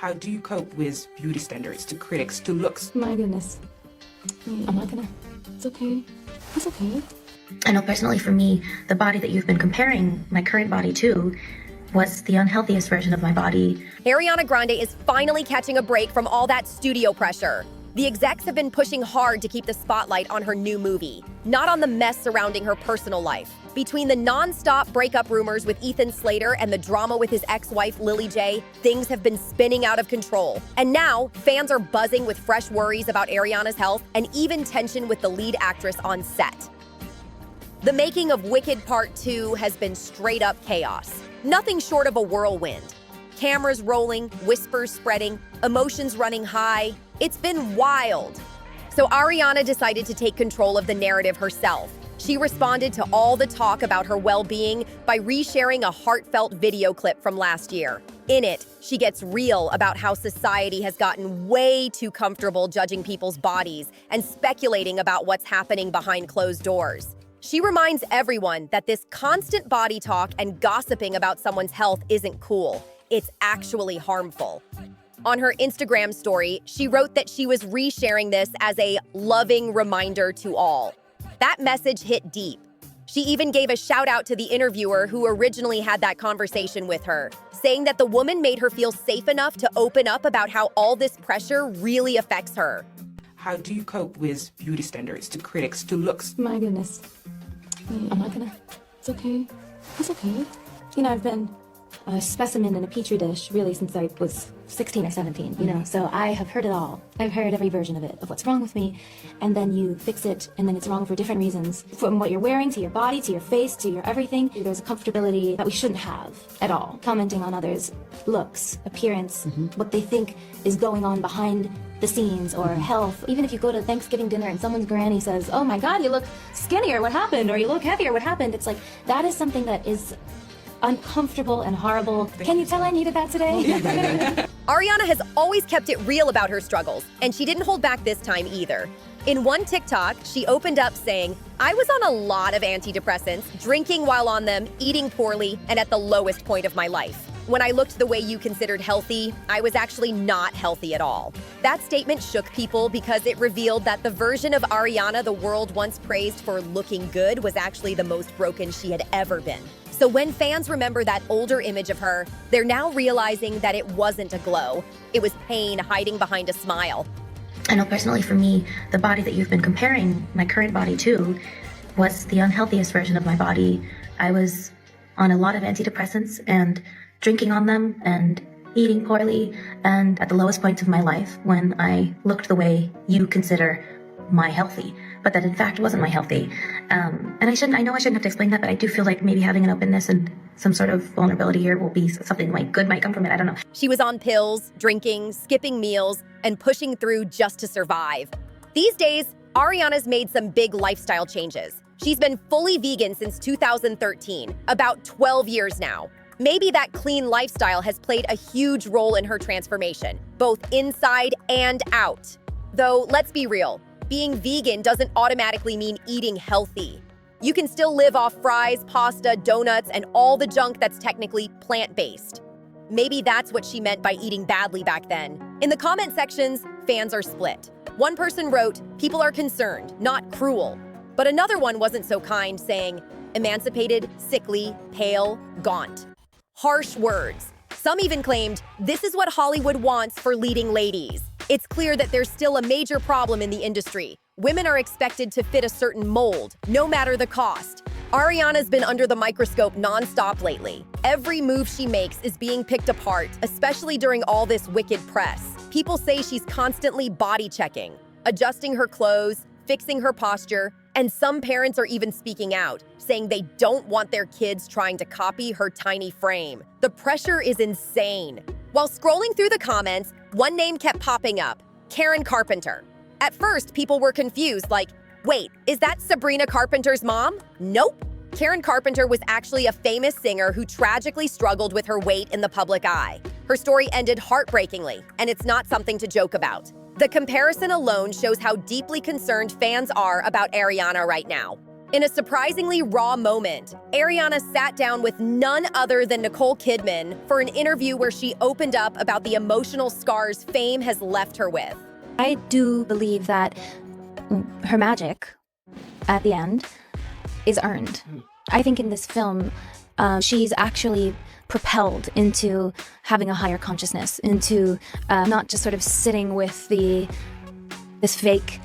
How do you cope with beauty standards, to critics, to looks? My goodness. I'm not gonna. It's okay. It's okay. I know personally for me, the body that you've been comparing my current body to was the unhealthiest version of my body. Ariana Grande is finally catching a break from all that studio pressure. The execs have been pushing hard to keep the spotlight on her new movie, not on the mess surrounding her personal life. Between the non-stop breakup rumors with Ethan Slater and the drama with his ex-wife Lily J, things have been spinning out of control. And now, fans are buzzing with fresh worries about Ariana's health and even tension with the lead actress on set. The making of Wicked Part 2 has been straight up chaos. Nothing short of a whirlwind. Cameras rolling, whispers spreading, emotions running high. It's been wild. So Ariana decided to take control of the narrative herself. She responded to all the talk about her well-being by resharing a heartfelt video clip from last year. In it, she gets real about how society has gotten way too comfortable judging people's bodies and speculating about what's happening behind closed doors. She reminds everyone that this constant body talk and gossiping about someone's health isn't cool. It's actually harmful. On her Instagram story, she wrote that she was resharing this as a loving reminder to all. That message hit deep. She even gave a shout out to the interviewer who originally had that conversation with her, saying that the woman made her feel safe enough to open up about how all this pressure really affects her. How do you cope with beauty standards, to critics, to looks? My goodness. I'm not gonna. It's okay. It's okay. You know, I've been a specimen in a petri dish really since I was 16 or 17, you know, so I have heard it all. I've heard every version of it, of what's wrong with me, and then you fix it, and then it's wrong for different reasons. From what you're wearing, to your body, to your face, to your everything, there's a comfortability that we shouldn't have at all. Commenting on others' looks, appearance, what they think is going on behind the scenes, or health. Even if you go to Thanksgiving dinner and someone's granny says, oh my God, you look skinnier, what happened? Or you look heavier, what happened? It's like, that is something that is uncomfortable and horrible. Can you tell I needed that today? Ariana has always kept it real about her struggles, and she didn't hold back this time either. In one TikTok, she opened up saying, I was on a lot of antidepressants, drinking while on them, eating poorly, and at the lowest point of my life. When I looked the way you considered healthy, I was actually not healthy at all. That statement shook people because it revealed that the version of Ariana the world once praised for looking good was actually the most broken she had ever been. So when fans remember that older image of her, they're now realizing that it wasn't a glow. It was pain hiding behind a smile. I know personally for me, the body that you've been comparing my current body to was the unhealthiest version of my body. I was on a lot of antidepressants and drinking on them and eating poorly, and at the lowest point of my life when I looked the way you consider my healthy, but that in fact wasn't my healthy. And I know I shouldn't have to explain that, but I do feel like maybe having an openness and some sort of vulnerability here will be something like good might come from it. I don't know. She was on pills, drinking, skipping meals, and pushing through just to survive. These days, Ariana's made some big lifestyle changes. She's been fully vegan since 2013, about 12 years now. Maybe that clean lifestyle has played a huge role in her transformation, both inside and out. Though, let's be real, being vegan doesn't automatically mean eating healthy. You can still live off fries, pasta, donuts, and all the junk that's technically plant-based. Maybe that's what she meant by eating badly back then. In the comment sections, fans are split. One person wrote, people are concerned, not cruel. But another one wasn't so kind, saying, emancipated, sickly, pale, gaunt. Harsh words. Some even claimed, this is what Hollywood wants for leading ladies. It's clear that there's still a major problem in the industry. Women are expected to fit a certain mold, no matter the cost. Ariana's been under the microscope nonstop lately. Every move she makes is being picked apart, especially during all this wicked press. People say she's constantly body checking, adjusting her clothes, fixing her posture, and some parents are even speaking out, saying they don't want their kids trying to copy her tiny frame. The pressure is insane. While scrolling through the comments, one name kept popping up, Karen Carpenter. At first, people were confused, like, wait, is that Sabrina Carpenter's mom? Nope. Karen Carpenter was actually a famous singer who tragically struggled with her weight in the public eye. Her story ended heartbreakingly, and it's not something to joke about. The comparison alone shows how deeply concerned fans are about Ariana right now. In a surprisingly raw moment, Ariana sat down with none other than Nicole Kidman for an interview where she opened up about the emotional scars fame has left her with. I do believe that her magic at the end is earned. I think in this film, she's actually propelled into having a higher consciousness, into not just sort of sitting with this fake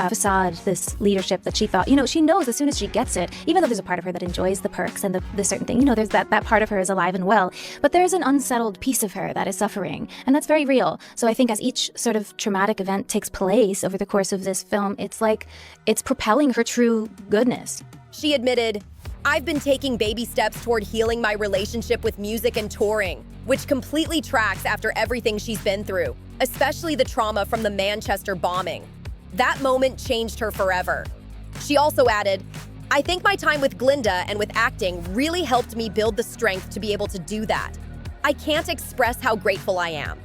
facade, this leadership that she thought, she knows as soon as she gets it, even though there's a part of her that enjoys the perks and the certain thing, there's that part of her is alive and well, but there's an unsettled piece of her that is suffering, and that's very real. So I think as each sort of traumatic event takes place over the course of this film, it's like it's propelling her true goodness. She admitted, "I've been taking baby steps toward healing my relationship with music and touring, which completely tracks after everything she's been through, especially the trauma from the Manchester bombing. That moment changed her forever." She also added, "I think my time with Glinda and with acting really helped me build the strength to be able to do that. I can't express how grateful I am.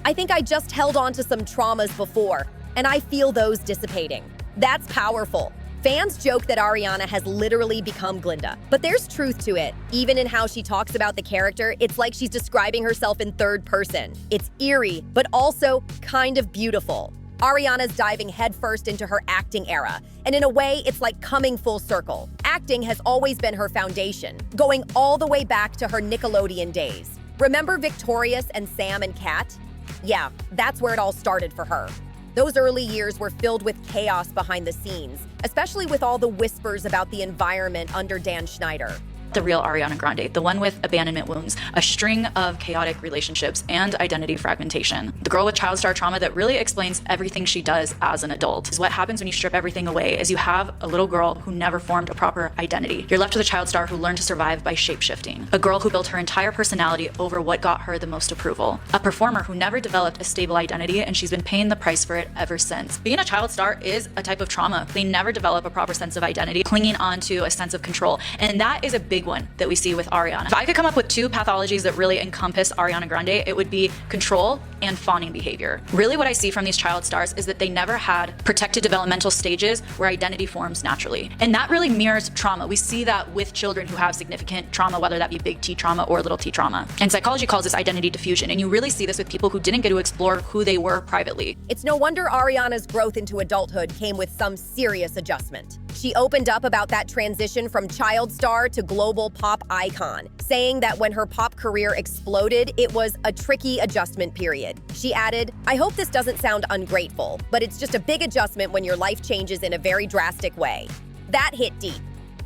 I think I just held on to some traumas before, and I feel those dissipating." That's powerful. Fans joke that Ariana has literally become Glinda, but there's truth to it. Even in how she talks about the character, it's like she's describing herself in third person. It's eerie, but also kind of beautiful. Ariana's diving headfirst into her acting era, and in a way, it's like coming full circle. Acting has always been her foundation, going all the way back to her Nickelodeon days. Remember Victorious and Sam and Cat? Yeah, that's where it all started for her. Those early years were filled with chaos behind the scenes, especially with all the whispers about the environment under Dan Schneider. The real Ariana Grande, the one with abandonment wounds, a string of chaotic relationships, and identity fragmentation. The girl with child star trauma that really explains everything she does as an adult. Is what happens when you strip everything away is you have a little girl who never formed a proper identity. You're left with a child star who learned to survive by shape-shifting. A girl who built her entire personality over what got her the most approval. A performer who never developed a stable identity, and she's been paying the price for it ever since. Being a child star is a type of trauma. They never develop a proper sense of identity, clinging on to a sense of control. And that is a big one that we see with Ariana. If I could come up with two pathologies that really encompass Ariana Grande, it would be control and fawning behavior. Really what I see from these child stars is that they never had protected developmental stages where identity forms naturally. And that really mirrors trauma. We see that with children who have significant trauma, whether that be big T trauma or little t trauma. And psychology calls this identity diffusion. And you really see this with people who didn't get to explore who they were privately. It's no wonder Ariana's growth into adulthood came with some serious adjustment. She opened up about that transition from child star to global pop icon, saying that when her pop career exploded, it was a tricky adjustment period. She added, "I hope this doesn't sound ungrateful, but it's just a big adjustment when your life changes in a very drastic way." That hit deep.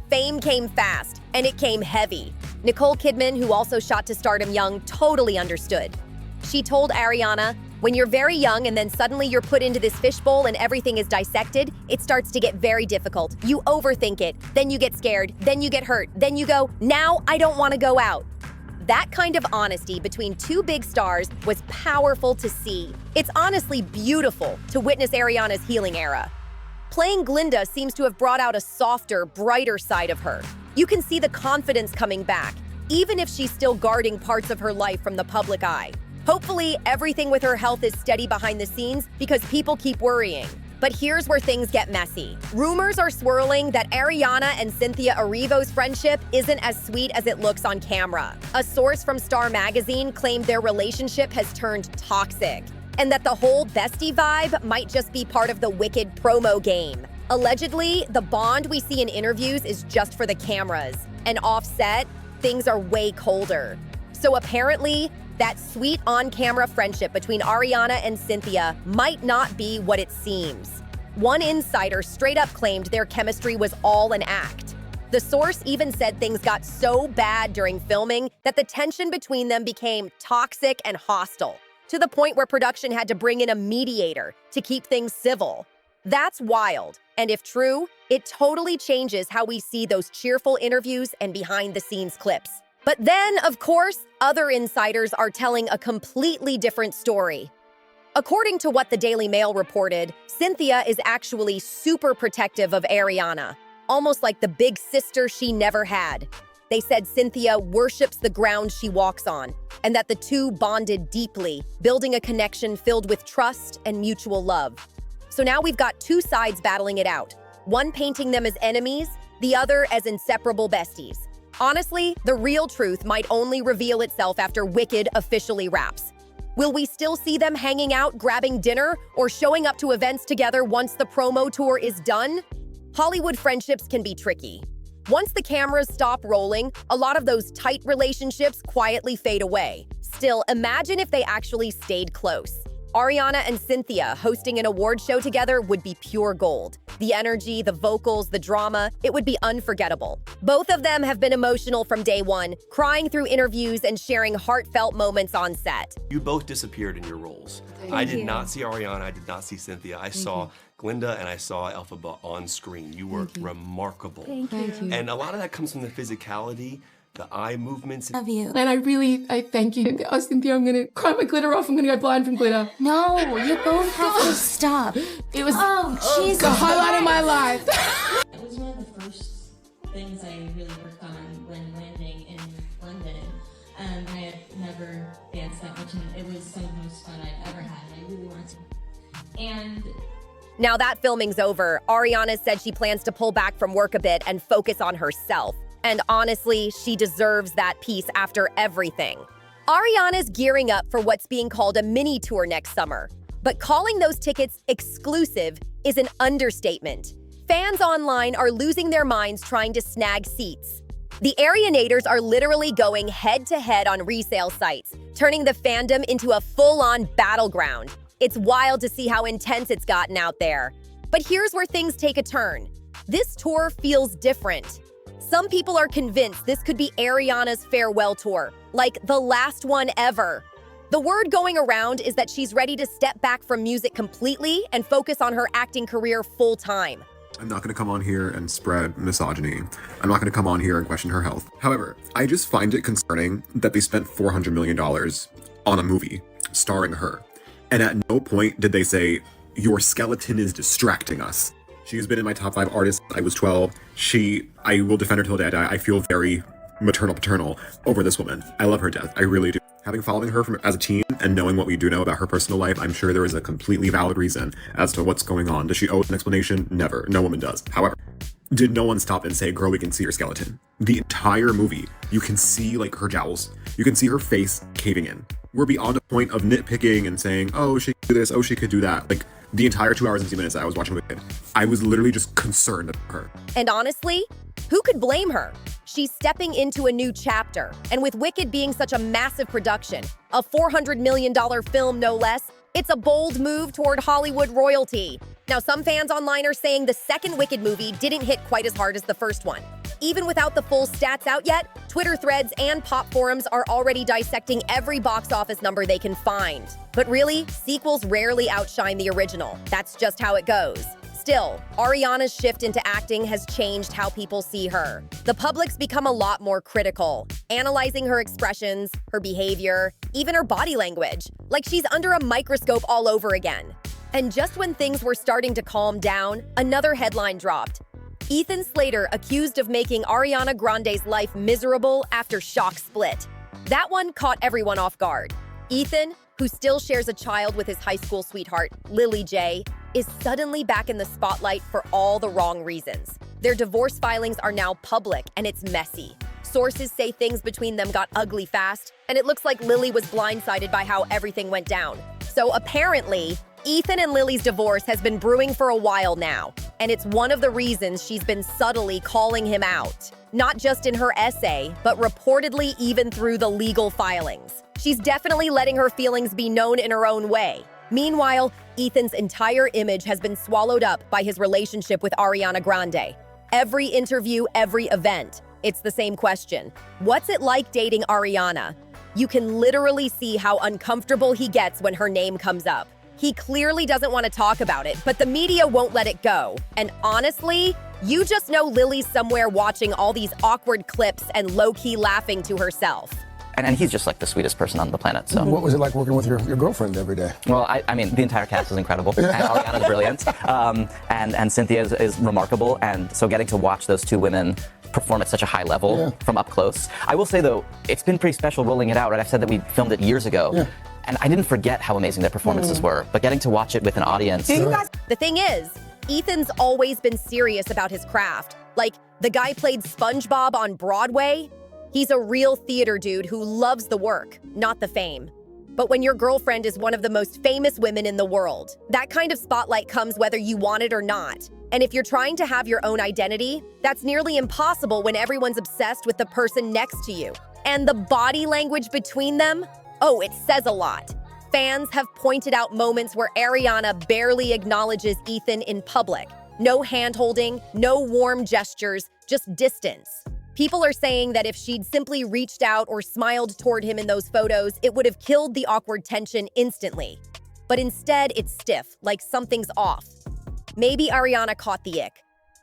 Fame came fast, and it came heavy. Nicole Kidman, who also shot to stardom young, totally understood. She told Ariana, "When you're very young and then suddenly you're put into this fishbowl and everything is dissected, it starts to get very difficult. You overthink it, then you get scared, then you get hurt, then you go, now I don't want to go out." That kind of honesty between two big stars was powerful to see. It's honestly beautiful to witness Ariana's healing era. Playing Glinda seems to have brought out a softer, brighter side of her. You can see the confidence coming back, even if she's still guarding parts of her life from the public eye. Hopefully, everything with her health is steady behind the scenes because people keep worrying. But here's where things get messy. Rumors are swirling that Ariana and Cynthia Erivo's friendship isn't as sweet as it looks on camera. A source from Star Magazine claimed their relationship has turned toxic, and that the whole bestie vibe might just be part of the Wicked promo game. Allegedly, the bond we see in interviews is just for the cameras, and off-set, things are way colder. So apparently, that sweet on-camera friendship between Ariana and Cynthia might not be what it seems. One insider straight up claimed their chemistry was all an act. The source even said things got so bad during filming that the tension between them became toxic and hostile, to the point where production had to bring in a mediator to keep things civil. That's wild, and if true, it totally changes how we see those cheerful interviews and behind-the-scenes clips. But then, of course, other insiders are telling a completely different story. According to what the Daily Mail reported, Cynthia is actually super protective of Ariana, almost like the big sister she never had. They said Cynthia worships the ground she walks on, and that the two bonded deeply, building a connection filled with trust and mutual love. So now we've got two sides battling it out, one painting them as enemies, the other as inseparable besties. Honestly, the real truth might only reveal itself after Wicked officially wraps. Will we still see them hanging out, grabbing dinner, or showing up to events together once the promo tour is done? Hollywood friendships can be tricky. Once the cameras stop rolling, a lot of those tight relationships quietly fade away. Still, imagine if they actually stayed close. Ariana and Cynthia hosting an award show together would be pure gold. The energy, the vocals, the drama, it would be unforgettable. Both of them have been emotional from day one, crying through interviews and sharing heartfelt moments on set. You both disappeared in your roles. I did not see Ariana, I did not see Cynthia. I saw Glinda and I saw Elphaba on screen. You were remarkable. Thank you. And a lot of that comes from the physicality, the eye movements. Love you. And I thank you. Oh, Cynthia, I'm gonna cry my glitter off. I'm gonna go blind from glitter. No, you both have to stop. It was Jesus. the highlight of my life. It was one of the first things I really worked on when landing in London. I had never danced that much, and it was some of the most fun I'd ever had, and I really wanted to. And Now that filming's over, Ariana said she plans to pull back from work a bit and focus on herself. And honestly, she deserves that peace after everything. Ariana's gearing up for what's being called a mini tour next summer. But calling those tickets exclusive is an understatement. Fans online are losing their minds trying to snag seats. The Arianators are literally going head-to-head on resale sites, turning the fandom into a full-on battleground. It's wild to see how intense it's gotten out there. But here's where things take a turn. This tour feels different. Some people are convinced this could be Ariana's farewell tour, like the last one ever. The word going around is that she's ready to step back from music completely and focus on her acting career full-time. I'm not going to come on here and spread misogyny. I'm not going to come on here and question her health. However, I just find it concerning that they spent $400 million on a movie starring her. And at no point did they say, your skeleton is distracting us. She's been in my top 5 artists since I was 12. I will defend her till the day I die. I feel very paternal over this woman. I love her to death. I really do. Having following her as a teen and knowing what we do know about her personal life, I'm sure there is a completely valid reason as to what's going on. Does she owe an explanation? Never. No woman does. However, did no one stop and say, girl, we can see your skeleton? The entire movie, you can see like her jowls. You can see her face caving in. We're beyond a point of nitpicking and saying, oh, she could do this, oh, she could do that. Like, the entire 2 hours and 2 minutes that I was watching Wicked, I was literally just concerned about her. And honestly, who could blame her? She's stepping into a new chapter. And with Wicked being such a massive production, a $400 million film no less, it's a bold move toward Hollywood royalty. Now, some fans online are saying the second Wicked movie didn't hit quite as hard as the first one. Even without the full stats out yet, Twitter threads and pop forums are already dissecting every box office number they can find. But really, sequels rarely outshine the original. That's just how it goes. Still, Ariana's shift into acting has changed how people see her. The public's become a lot more critical, analyzing her expressions, her behavior, even her body language, like she's under a microscope all over again. And just when things were starting to calm down, another headline dropped. Ethan Slater accused of making Ariana Grande's life miserable after shock split. That one caught everyone off guard. Ethan, who still shares a child with his high school sweetheart, Lily J, is suddenly back in the spotlight for all the wrong reasons. Their divorce filings are now public, and it's messy. Sources say things between them got ugly fast, and it looks like Lily was blindsided by how everything went down. So apparently, Ethan and Lily's divorce has been brewing for a while now, and it's one of the reasons she's been subtly calling him out. Not just in her essay, but reportedly even through the legal filings. She's definitely letting her feelings be known in her own way. Meanwhile, Ethan's entire image has been swallowed up by his relationship with Ariana Grande. Every interview, every event, it's the same question. What's it like dating Ariana? You can literally see how uncomfortable he gets when her name comes up. He clearly doesn't want to talk about it, but the media won't let it go. And honestly, you just know Lily's somewhere watching all these awkward clips and low-key laughing to herself. And he's just like the sweetest person on the planet. So what was it like working with your girlfriend every day? Well, I mean, the entire cast is incredible. And Ariana's brilliant. And Cynthia is remarkable. And so getting to watch those two women perform at such a high level from up close. I will say, though, it's been pretty special rolling it out, right? I've said that we filmed it years ago. And I didn't forget how amazing their performances were. But getting to watch it with an audience. The thing is, Ethan's always been serious about his craft. Like, The guy played SpongeBob on Broadway. He's a real theater dude who loves the work, not the fame. But when your girlfriend is one of the most famous women in the world, that kind of spotlight comes whether you want it or not. And if you're trying to have your own identity, that's nearly impossible when everyone's obsessed with the person next to you. And the body language between them? Oh, it says a lot. Fans have pointed out moments where Ariana barely acknowledges Ethan in public. No hand-holding, no warm gestures, just distance. People are saying that if she'd simply reached out or smiled toward him in those photos, it would have killed the awkward tension instantly. But instead, it's stiff, like something's off. Maybe Ariana caught the ick,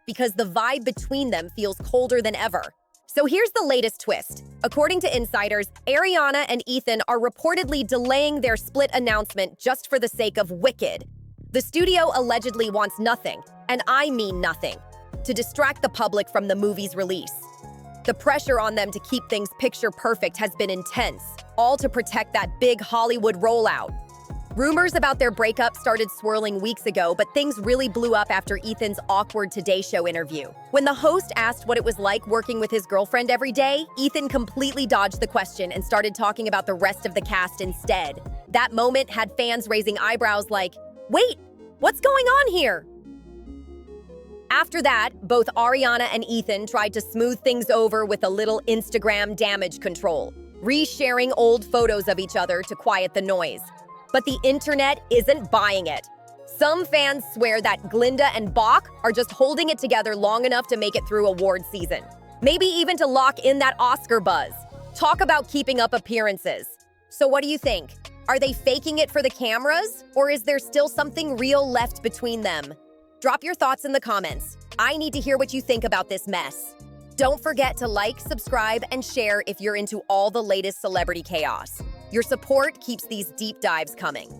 because the vibe between them feels colder than ever. So here's the latest twist. According to insiders, Ariana and Ethan are reportedly delaying their split announcement just for the sake of Wicked. The studio allegedly wants nothing, and I mean nothing, to distract the public from the movie's release. The pressure on them to keep things picture perfect has been intense, all to protect that big Hollywood rollout. Rumors about their breakup started swirling weeks ago, but things really blew up after Ethan's awkward Today Show interview. When the host asked what it was like working with his girlfriend every day, Ethan completely dodged the question and started talking about the rest of the cast instead. That moment had fans raising eyebrows like, wait, what's going on here? After that, both Ariana and Ethan tried to smooth things over with a little Instagram damage control, resharing old photos of each other to quiet the noise. But the internet isn't buying it. Some fans swear that Glinda and Bach are just holding it together long enough to make it through award season. Maybe even to lock in that Oscar buzz. Talk about keeping up appearances. So what do you think? Are they faking it for the cameras? Or is there still something real left between them? Drop your thoughts in the comments. I need to hear what you think about this mess. Don't forget to like, subscribe, and share if you're into all the latest celebrity chaos. Your support keeps these deep dives coming.